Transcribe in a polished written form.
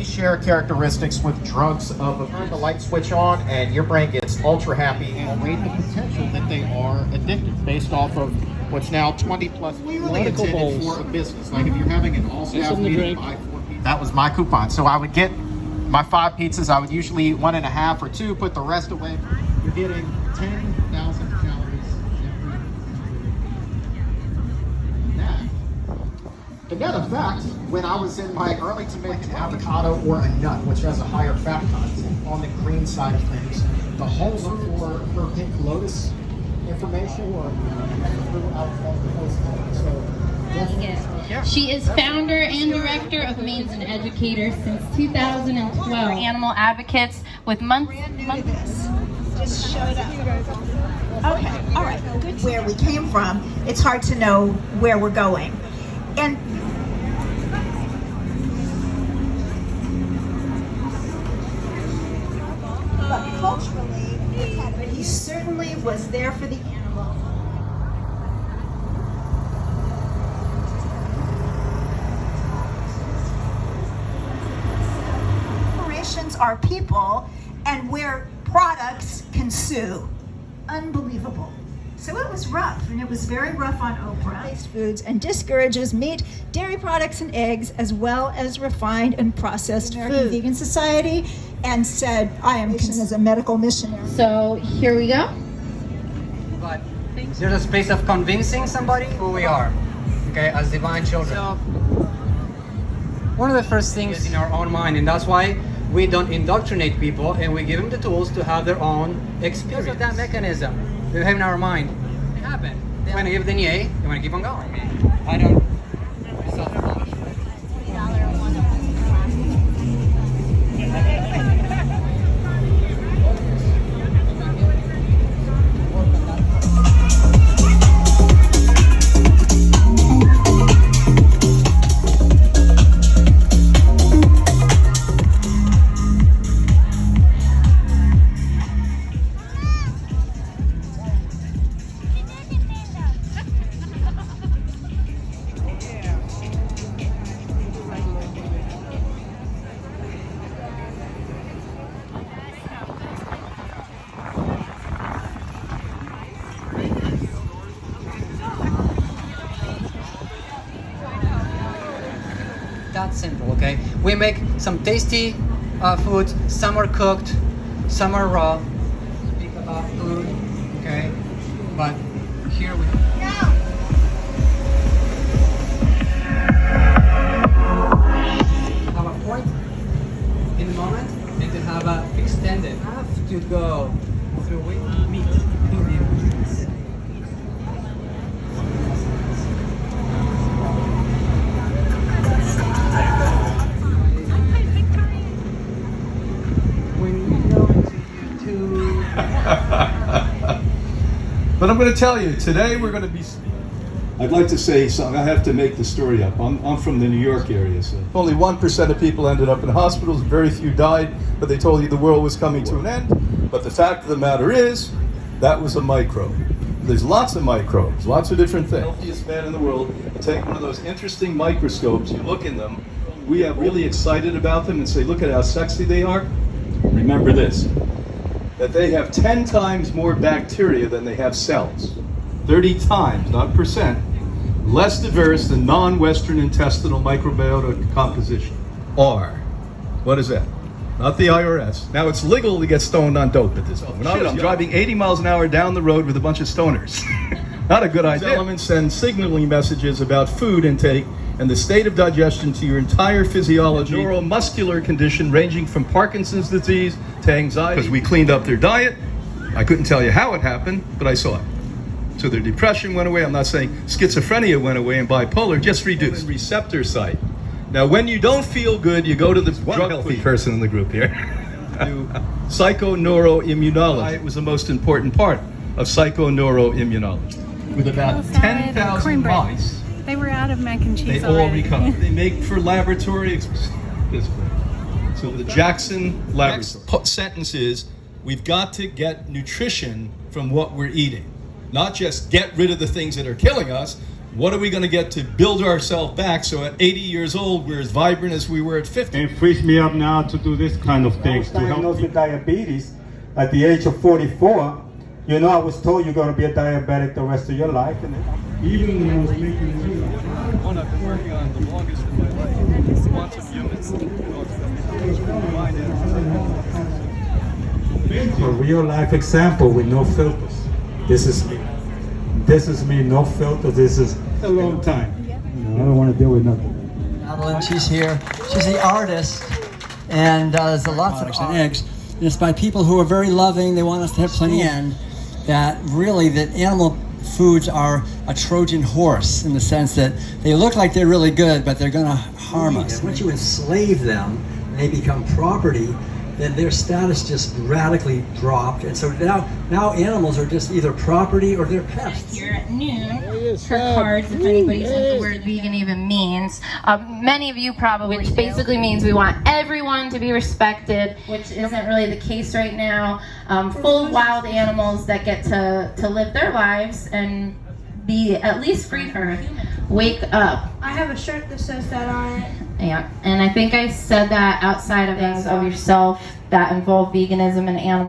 Share characteristics with drugs of turn the light switch on and your brain gets ultra happy and rate the potential that they are addicted based off of what's now 20 plus clearly intended for a business. Like if you're having an all-staff meeting, buy 4 pizzas. That was my coupon. So I would get my 5 pizzas. I would usually eat 1.5 or 2, put the rest away. You're getting 10,000 calories every that. The net effect, when I was in my early to mid avocado or a nut, which has a higher fat content on the green side of things, the whole for her pink lotus information or She is founder and director of Means and Educator since 2012. Animal advocates with months. Just showed up. Okay, all right, good. Where we came from, it's hard to know where we're going. And but culturally, he certainly was there for the animals. Corporations are people, and where products can sue. Unbelievable. So it was rough, and it was very rough on Oprah. Foods and discourages meat, dairy products, and eggs, as well as refined and processed American Vegan Society, and said, I am as a medical missionary. So here we go. But there's a space of convincing somebody who we are, okay, as divine children. So one of the first things is in our own mind, and that's why we don't indoctrinate people, and we give them the tools to have their own experience. Because of that mechanism we have in our mind, it happened. They want to give the yay, they want to keep on going. I don't. That's simple, okay? We make some tasty foods. Some are cooked, some are raw. Speak about food, okay? But here we go. To have a point in the moment and to have a extended. Have to go through meat. But I'm going to tell you, today we're going to be... I'd like to say something. I have to make the story up. I'm from the New York area, so only 1% of people ended up in hospitals, very few died, but they told you the world was coming to an end. But the fact of the matter is, that was a microbe. There's lots of microbes, lots of different things. Healthiest man in the world. You take one of those interesting microscopes, you look in them, we are really excited about them and say, look at how sexy they are. Remember this, that they have 10 times more bacteria than they have cells. 30 times, not percent, less diverse than non-Western intestinal microbiota composition. R. What is that? not the IRS. Now it's legal to get stoned on dope at this point. When I was driving 80 miles an hour down the road with a bunch of stoners. Not a good idea. Elements send signaling messages about food intake and the state of digestion to your entire physiology. Neuromuscular condition ranging from Parkinson's disease to anxiety. Because we cleaned up their diet. I couldn't tell you how it happened, but I saw it. So their depression went away. I'm not saying schizophrenia went away and bipolar, just reduced. Receptor site. Now, when you don't feel good, you go to the drug healthy person in the group here. Psychoneuroimmunology. It was the most important part of psychoneuroimmunology. With about 10,000 mice, they were out of mac and cheese they all recovered. They make for laboratory. So the Jackson Laboratory. Next sentence is, we've got to get nutrition from what we're eating. Not just get rid of the things that are killing us. What are we going to get to build ourselves back so at 80 years old we're as vibrant as we were at 50? It frees me up now to do this kind of things to help. Diagnosed with diabetes at the age of 44. You know, I was told you're going to be a diabetic the rest of your life. And even when I was making the one I've been working on the longest in my life, quantum humans. A real life example with no filters. This is me. This is me, no filters. This is a long time. I don't want to deal with nothing. Madeline, she's here. She's the artist, and there's a lots of and eggs. And it's by people who are very loving. They want us to have plenty. And that really, that animal foods are a Trojan horse in the sense that they look like they're really good, but they're going to harm us. Once you enslave them, and they become property, then their status just radically dropped. And so now animals are just either property or they're pests. Here at noon for cards, if anybody's what the word vegan even means. Many of you probably, which basically means we want everyone to be respected, which isn't really the case right now. Full of wild animals that get to live their lives and be at least free from it. Wake up. I have a shirt that says that on it. Yeah, and I think I said that outside of things of yourself that involve veganism and animals.